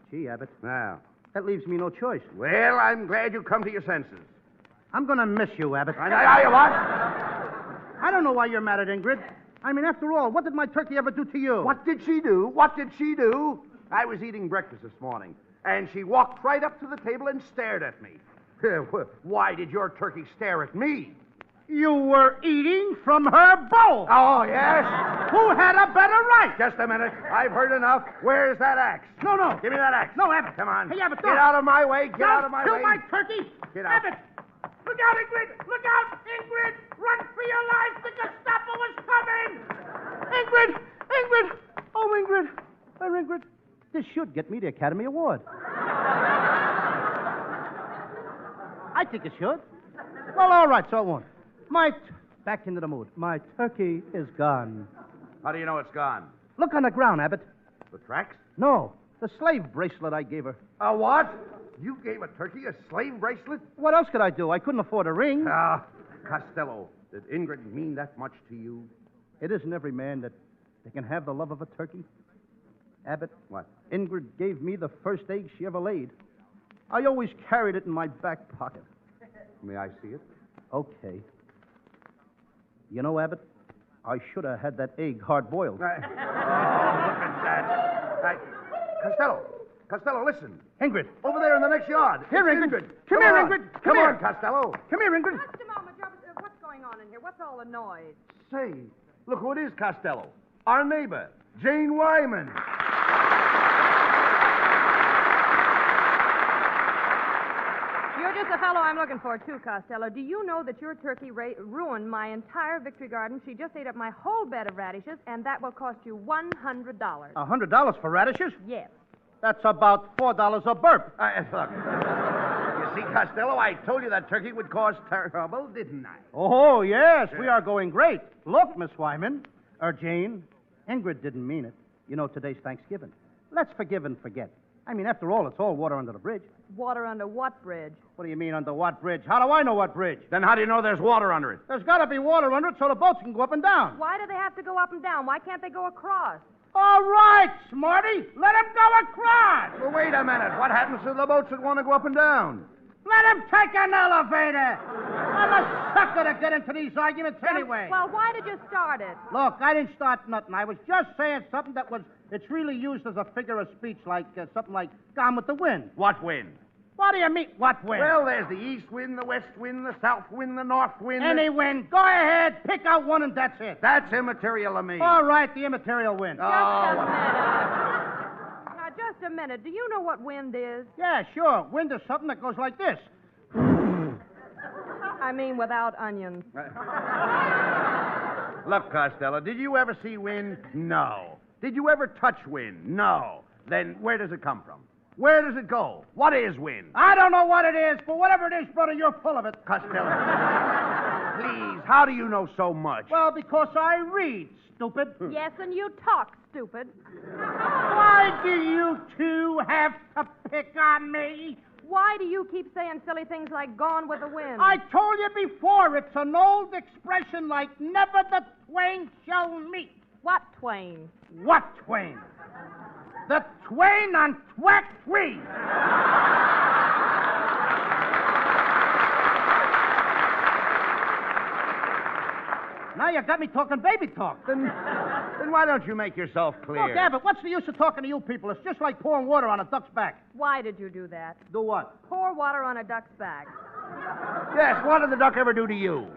Gee, Abbott. Now. That leaves me no choice. Well, I'm glad you come to your senses. I'm going to miss you, Abbott. What? I don't know why you're mad at Ingrid. I mean, after all, what did my turkey ever do to you? What did she do? What did she do? I was eating breakfast this morning, and she walked right up to the table and stared at me. Why did your turkey stare at me? You were eating from her bowl. Oh, yes? Who had a better right? Just a minute. I've heard enough. Where's that axe? No. Give me that axe. No, Abbott. Come on. Hey, Abbott, Get out of my way. Get out of my way. Don't kill my turkey. Get out. Abbott. Look out, Ingrid. Look out, Ingrid. Run for your life. The Gestapo is coming. Ingrid. Oh, Ingrid. Where, Ingrid? This should get me the Academy Award. I think it should. Well, all right, so it won't. Back into the mood. My turkey is gone. How do you know it's gone? Look on the ground, Abbott. The tracks? No, the slave bracelet I gave her. A what? You gave a turkey a slave bracelet? What else could I do? I couldn't afford a ring. Costello, did Ingrid mean that much to you? It isn't every man that can have the love of a turkey. Abbott. What? Ingrid gave me the first egg she ever laid. I always carried it in my back pocket. May I see it? Okay. You know, Abbott, I should have had that egg hard-boiled. Oh, look at that. Costello, listen. Ingrid. Over there in the next yard. Here, Ingrid. Come here, Ingrid. Come on, Costello. Come here, Ingrid. Just a moment, Joe. What's going on in here? What's all the noise? Say, look who it is, Costello. Our neighbor, Jane Wyman. You're just the fellow I'm looking for, too, Costello. Do you know that your turkey ruined my entire victory garden? She just ate up my whole bed of radishes, and that will cost you $100. $100 for radishes? Yes. That's about $4 a burp. Look. You see, Costello, I told you that turkey would cause trouble, didn't I? Oh, yes. We are going great. Look, Miss Wyman. Jane. Ingrid didn't mean it. You know, today's Thanksgiving. Let's forgive and forget. I mean, after all, it's all water under the bridge. Water under what bridge? What do you mean, under what bridge? How do I know what bridge? Then how do you know there's water under it? There's got to be water under it so the boats can go up and down. Why do they have to go up and down? Why can't they go across? All right, Smarty. Let them go across. Well, wait a minute. What happens to the boats that want to go up and down? Let him take an elevator. I'm a sucker to get into these arguments anyway. Well, why did you start it? Look, I didn't start nothing. I was just saying something it's really used as a figure of speech, like something like Gone with the Wind. What wind? What do you mean, what wind? Well, there's the east wind, the west wind, the south wind, the north wind. Any wind. Go ahead. Pick out one and that's it. That's immaterial to me. All right, the immaterial wind. Just a minute. Do you know what wind is? Yeah, sure. Wind is something that goes like this. I mean without onions. Look, Costello, did you ever see wind? No. Did you ever touch wind? No. Then where does it come from? Where does it go? What is wind? I don't know what it is, but whatever it is, brother, you're full of it. Costello, please, how do you know so much? Well, because I read, stupid. Yes, and you talk, stupid. Why do you two have to pick on me? Why do you keep saying silly things like gone with the wind? I told you before, it's an old expression like never the twain shall meet. What twain? What twain? The twain on Twack Tree. Now you got me talking baby talk. Then why don't you make yourself clear? Look, Abbott, what's the use of talking to you people? It's just like pouring water on a duck's back. Why did you do that? Do what? Pour water on a duck's back. Yes, what did the duck ever do to you?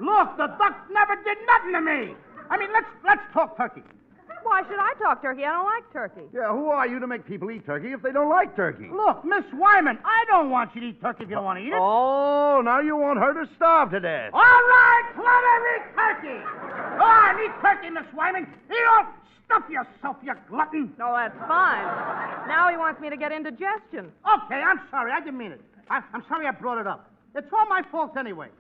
Look, the duck never did nothing to me. I mean, let's talk turkey. Why should I talk turkey? I don't like turkey. Yeah, who are you to make people eat turkey if they don't like turkey? Look, Miss Wyman, I don't want you to eat turkey if you don't want to eat it. Oh, now you want her to starve to death. All right, let her eat turkey. Go on, eat turkey, Miss Wyman. You don't stuff yourself, you glutton. No, that's fine. Now he wants me to get indigestion. Okay, I'm sorry. I didn't mean it. I'm sorry I brought it up. It's all my fault anyway.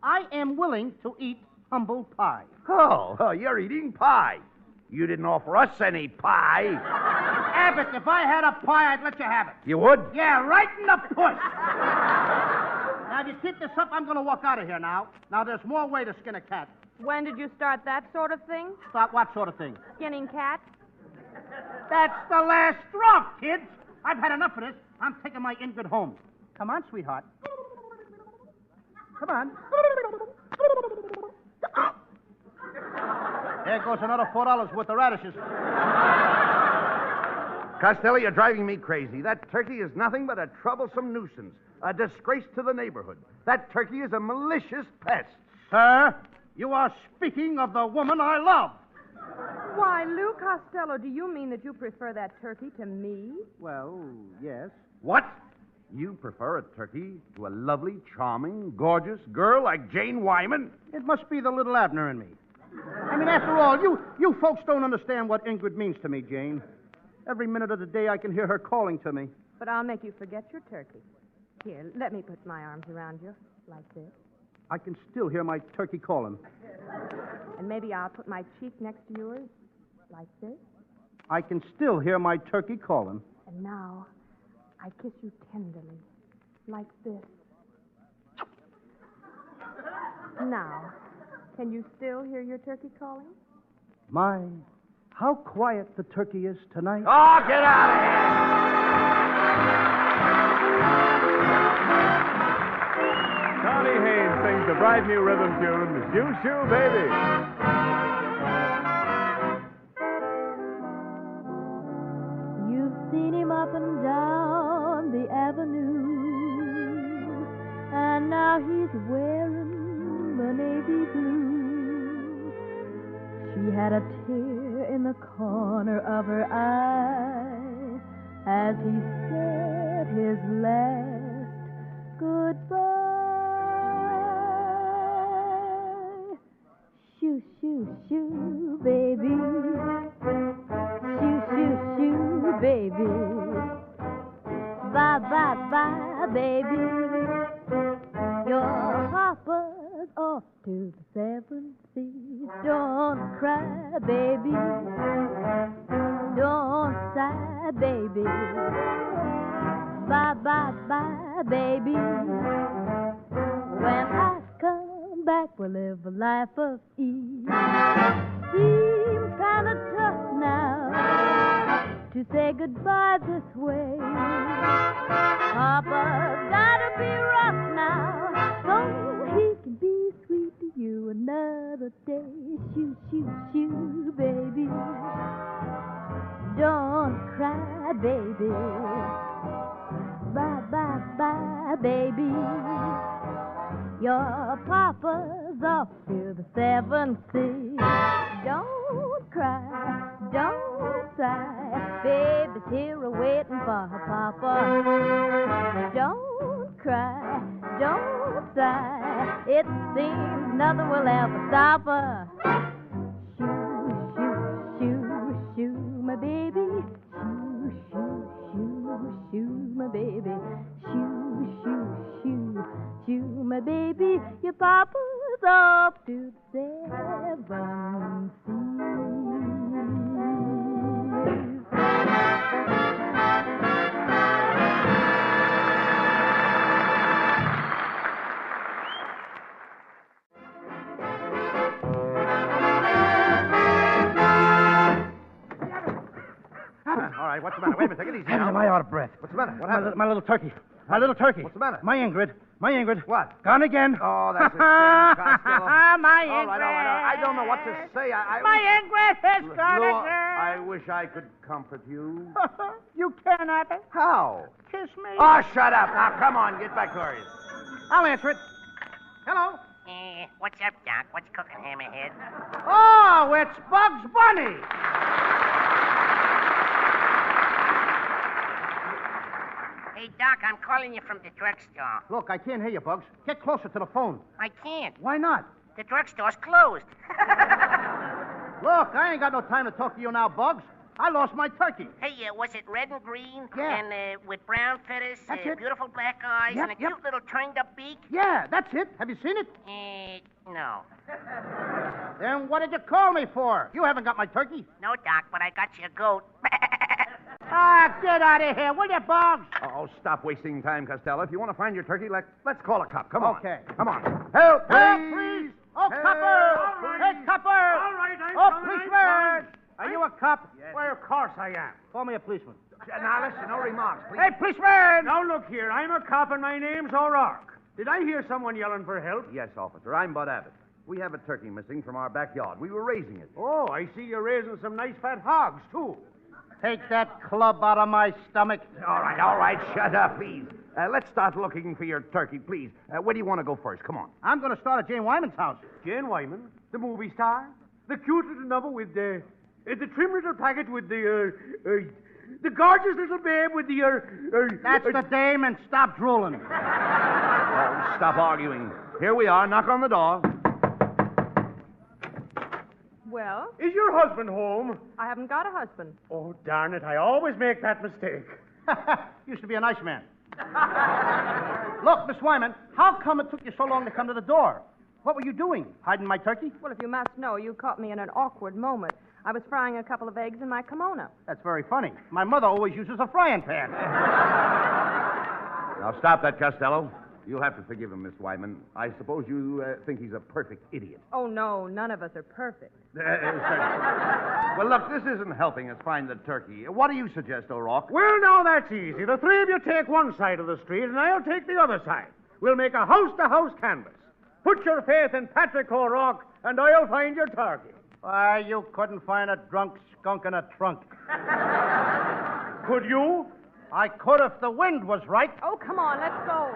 I am willing to eat humble pie. Oh, you're eating pie. You didn't offer us any pie. Abbott, if I had a pie, I'd let you have it. You would? Yeah, right in the push. Now, if you keep this up, I'm going to walk out of here now. Now, there's more way to skin a cat. When did you start that sort of thing? Start what sort of thing? Skinning cats? That's the last straw, kids. I've had enough of this. I'm taking my Ingrid home. Come on, sweetheart. Come on. There goes another $4 worth of radishes. Costello, you're driving me crazy. That turkey is nothing but a troublesome nuisance, a disgrace to the neighborhood. That turkey is a malicious pest. Sir, you are speaking of the woman I love. Why, Lou Costello, do you mean that you prefer that turkey to me? Well, yes. What? You prefer a turkey to a lovely, charming, gorgeous girl like Jane Wyman? It must be the little Abner in me. I mean, after all, you folks don't understand what Ingrid means to me, Jane. Every minute of the day I can hear her calling to me. But I'll make you forget your turkey. Here, let me put my arms around you, like this. I can still hear my turkey calling. And maybe I'll put my cheek next to yours, like this. I can still hear my turkey calling. And now, I kiss you tenderly, like this. Now, can you still hear your turkey calling? My, how quiet the turkey is tonight. Oh, get out of here! Connie Haynes sings the bright new rhythm tune, Shoo Shoo Baby. You've seen him up and down the avenue, and now he's wearing the navy blue. She had a tear in the corner of her eye as he said his last goodbye. Shoo, shoo, shoo, baby. Shoo, shoo, shoo, baby. Bye, bye, bye, baby. Your papa's off to the seven seas. Don't cry, baby. Don't sigh, baby. Bye, bye, bye, baby. When I come back, we'll live a life of ease. Seems kind of tough now to say goodbye this way. Papa's gotta be rough now so he can be sweet to you another day. Shoo, shoo, shoo, baby. Don't cry, baby. Bye, bye, bye, baby. Your papa's off to the seven seas. Don't cry, don't sigh. Baby's here a-waiting for her papa. Don't cry, don't sigh. It seems nothing will ever stop her. Shoo, shoo, shoo, shoo, my baby. Shoo, shoo, shoo, shoo, my baby. Shoo, shoo, shoo, shoo, my baby. Your papa's off to the seven seas. All right, what's the matter? Wait a minute, take it easy now. Am I out of breath? What's the matter? What happened? My little turkey. My little turkey. What's the matter? My Ingrid. What? Gone again. Oh, that's a shame, Costello. My All right. I don't know what to say. My Ingrid has gone Lou, again. I wish I could comfort you. You cannot. How? Kiss me. Oh, shut up. Now, come on, get back to her. I'll answer it. Hello. What's up, Doc? What's cooking, Hammerhead? Oh, it's Bugs Bunny. Hey, Doc, I'm calling you from the drugstore. Look, I can't hear you, Bugs. Get closer to the phone. I can't. Why not? The drugstore's closed. Look, I ain't got no time to talk to you now, Bugs. I lost my turkey. Hey, was it red and green? Yeah. And with brown feathers, That's it. beautiful black eyes, Yep, and a cute little turned-up beak? Yeah, that's it. Have you seen it? No. Then what did you call me for? You haven't got my turkey. No, Doc, but I got you a goat. Ah, get out of here, will you, Bugs? Oh, stop wasting time, Costello. If you want to find your turkey, let's call a cop. Come on. Okay. Come on. Help, please. Help, please. Oh, Help. copper. All right. Hey, copper. All right, I'm Oh, coming, policeman. Are you a cop? Yes. Why, of course I am. Call me a policeman. Now, listen, no remarks, please. Hey, policeman! Now, look here. I'm a cop, and my name's O'Rourke. Did I hear someone yelling for help? Yes, officer. I'm Bud Abbott. We have a turkey missing from our backyard. We were raising it. Oh, I see you're raising some nice fat hogs, too. Take that club out of my stomach. All right. Shut up, please. Let's start looking for your turkey, please. Where do you want to go first? Come on. I'm going to start at Jane Wyman's house. Jane Wyman, the movie star? The cute little number with the trim little packet with the gorgeous little babe with the, That's the dame, and stop drooling. Oh, stop arguing. Here we are. Knock on the door. Well? Is your husband home? I haven't got a husband. Oh, darn it. I always make that mistake. Used to be a nice man. Look, Miss Wyman, how come it took you so long to come to the door? What were you doing? Hiding my turkey? Well, if you must know, you caught me in an awkward moment. I was frying a couple of eggs in my kimono. That's very funny. My mother always uses a frying pan. Now, stop that, Costello. You'll have to forgive him, Miss Wyman. I suppose you think he's a perfect idiot. Oh, no, none of us are perfect. Well, look, this isn't helping us find the turkey. What do you suggest, O'Rourke? Well, now, that's easy. The three of you take one side of the street, and I'll take the other side. We'll make a house-to-house canvass. Put your faith in Patrick O'Rourke, and I'll find your turkey. Why, you couldn't find a drunk skunk in a trunk. Could you? I could if the wind was right. Oh, come on, let's go.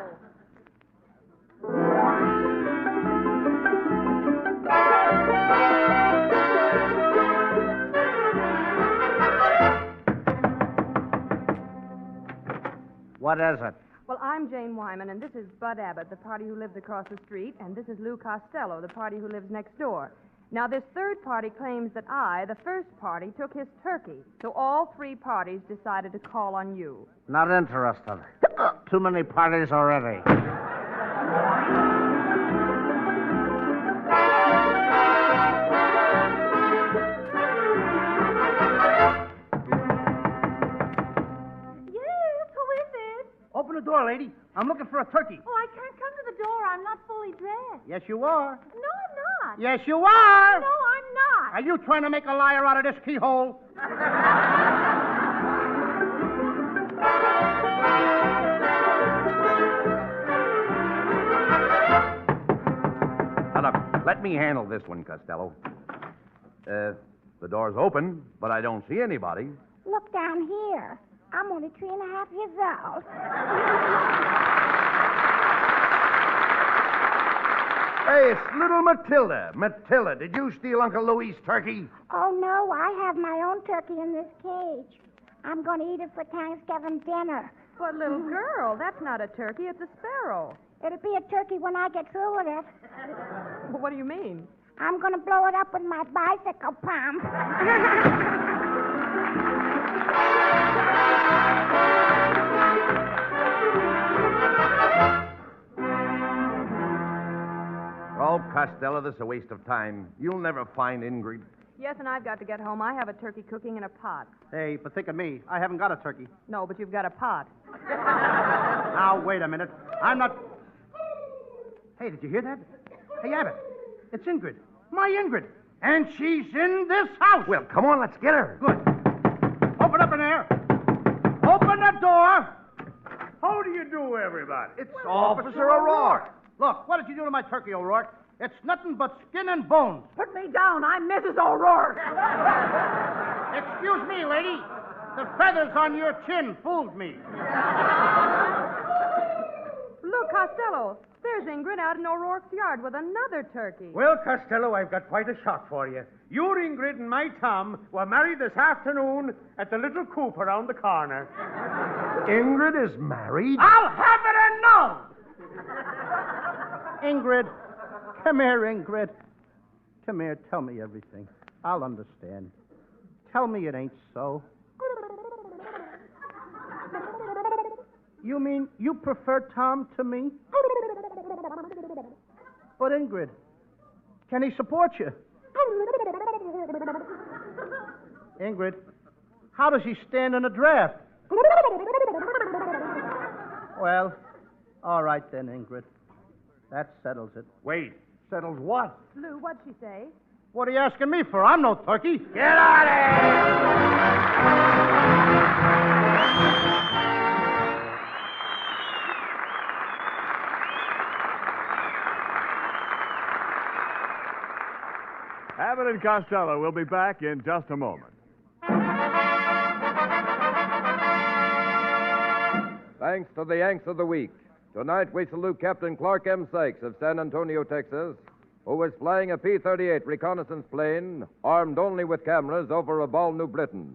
What is it? Well, I'm Jane Wyman, and this is Bud Abbott, the party who lives across the street, and this is Lou Costello, the party who lives next door. Now, this third party claims that I, the first party, took his turkey, so all three parties decided to call on you. Not interested. Too many parties already. Open the door, lady. I'm looking for a turkey. Oh, I can't come to the door. I'm not fully dressed. Yes, you are. No, I'm not. Yes, you are. No, I'm not. Are you trying to make a liar out of this keyhole? Now, look, let me handle this one, Costello. The door's open, but I don't see anybody. Look down here. I'm only 3.5 years old. Hey, it's little Matilda. Matilda, did you steal Uncle Louie's turkey? Oh, no, I have my own turkey in this cage. I'm going to eat it for Thanksgiving dinner. But, little girl, that's not a turkey, it's a sparrow. It'll be a turkey when I get through with it. Well, what do you mean? I'm going to blow it up with my bicycle pump. Oh, Costello, this is a waste of time. You'll never find Ingrid. Yes, and I've got to get home. I have a turkey cooking in a pot. Hey, but think of me. I haven't got a turkey. No, but you've got a pot. Now, wait a minute. I'm not... Hey, did you hear that? Hey, Abbott, it's Ingrid. My Ingrid. And she's in this house. Well, come on, let's get her. Good. Open up in there. Open the door. How do you do, everybody? It's Officer O'Rourke. Look, what did you do to my turkey, O'Rourke? It's nothing but skin and bones. Put me down. I'm Mrs. O'Rourke. Excuse me, lady. The feathers on your chin fooled me. Look, Costello. There's Ingrid out in O'Rourke's yard with another turkey. Well, Costello, I've got quite a shock for you. Your Ingrid and my Tom were married this afternoon at the little coop around the corner. Ingrid is married? I'll have it known! Ingrid, come here, Ingrid. Come here, tell me everything. I'll understand. Tell me it ain't so. You mean you prefer Tom to me? But Ingrid, can he support you? Ingrid, how does he stand in a draft? Well, all right then, Ingrid. That settles it. Wait, settles what? Lou, what'd she say? What are you asking me for? I'm no turkey. Get out Abbott and Costello will be back in just a moment. Thanks to the Yanks of the Week. Tonight we salute Captain Clark M. Sykes of San Antonio, Texas, who was flying a P-38 reconnaissance plane armed only with cameras over a Ball, New Britain.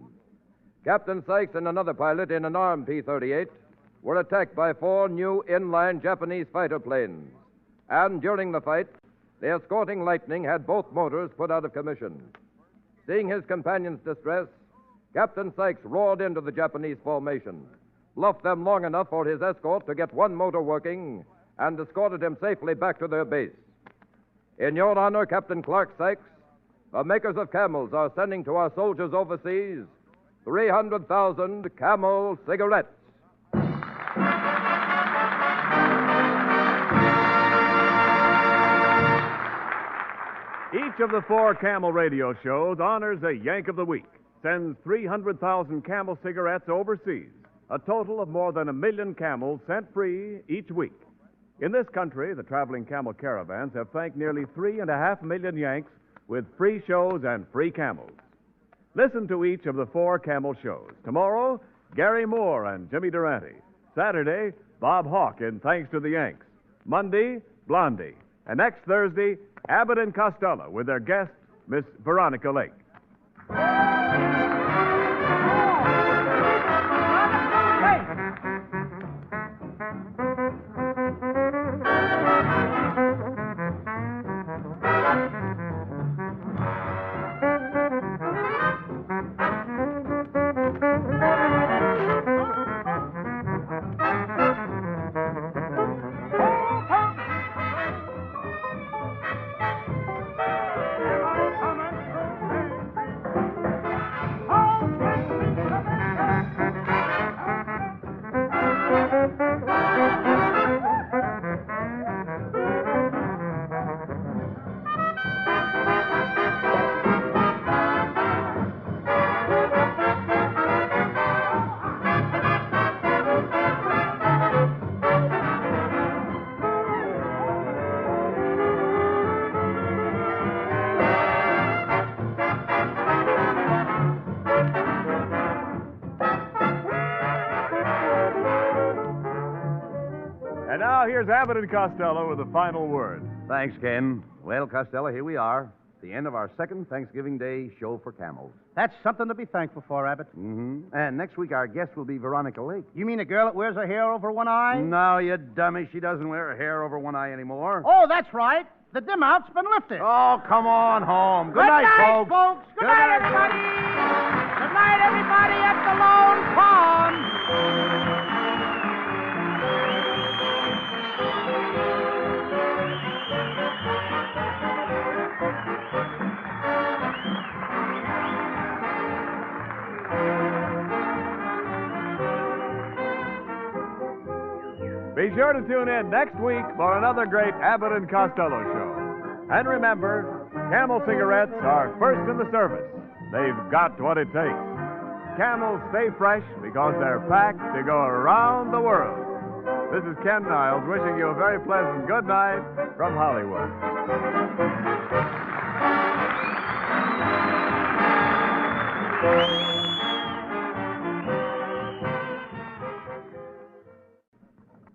Captain Sykes and another pilot in an armed P-38 were attacked by 4 new inline Japanese fighter planes. And during the fight, the escorting Lightning had both motors put out of commission. Seeing his companion's distress, Captain Sykes roared into the Japanese formation, bluffed them long enough for his escort to get one motor working, and escorted him safely back to their base. In your honor, Captain Clark Sykes, the makers of Camels are sending to our soldiers overseas 300,000 Camel cigarettes. Each of the 4 Camel radio shows honors a Yank of the Week, sends 300,000 Camel cigarettes overseas, a total of more than 1 million camels sent free each week. In this country, the traveling camel caravans have thanked nearly 3.5 million Yanks with free shows and free camels. Listen to each of the 4 Camel shows. Tomorrow, Gary Moore and Jimmy Durante. Saturday, Bob Hawke in Thanks to the Yanks. Monday, Blondie. And next Thursday, Abbott and Costello with their guest, Miss Veronica Lake. And now here's Abbott and Costello with the final word. Thanks, Ken. Well, Costello, here we are. The end of our second Thanksgiving Day show for camels. That's something to be thankful for, Abbott. Mm-hmm. And next week, our guest will be Veronica Lake. You mean the girl that wears her hair over one eye? No, you dummy. She doesn't wear her hair over one eye anymore. Oh, that's right. The dim out's been lifted. Oh, come on home. Good night, folks. Good night, everybody. Good night, everybody at the Lone Pond. Be sure to tune in next week for another great Abbott and Costello show. And remember, Camel cigarettes are first in the service. They've got what it takes. Camels stay fresh because they're packed to go around the world. This is Ken Niles wishing you a very pleasant good night from Hollywood.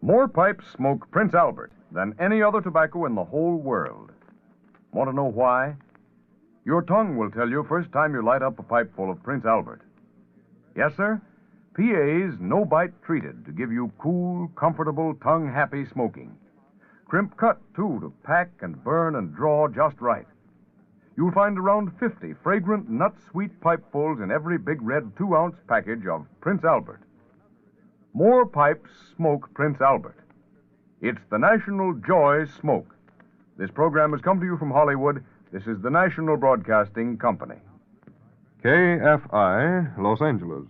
More pipes smoke Prince Albert than any other tobacco in the whole world. Want to know why? Your tongue will tell you first time you light up a pipe full of Prince Albert. Yes, sir. PA's no-bite treated to give you cool, comfortable, tongue-happy smoking. Crimp cut, too, to pack and burn and draw just right. You'll find around 50 fragrant, nut-sweet pipefuls in every big red 2-ounce package of Prince Albert. More pipes smoke Prince Albert. It's the National Joy Smoke. This program has come to you from Hollywood. This is the National Broadcasting Company. KFI, Los Angeles.